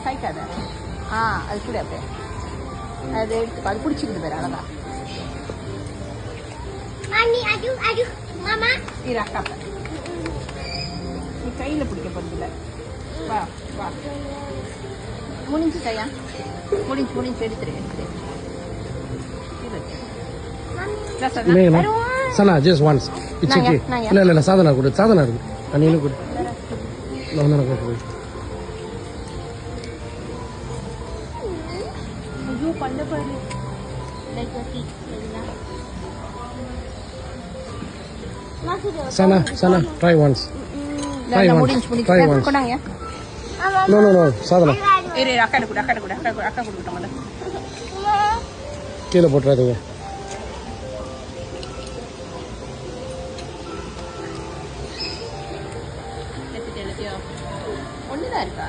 சாய்க்காத. அது கூட அப்படியே அது எடுத்து அது பிடிச்சிக்கிது பேர் அழகா. இரு அக்கா நீ கையில் பிடிக்க போறதில்ல. வா வா முடிஞ்சு கையா முடிஞ்சு எடுத்துரு. Sana, just once. It's okay. இல்ல சாதனா கொடு. சாதனா இருக்கு. நீனும் கொடு. நான் தான் கொடு. ஐயோ பல்ல பாரு. லைக் வட்டி. Sana, try once. Try once. Try once. கொண்டாங்க. No, சாதனா. இரு அக்கா கொடுக்கட்டும் முதல்ல. கீழே போட்டுறாதீங்க. ஒண்ணுதான் இருக்கா?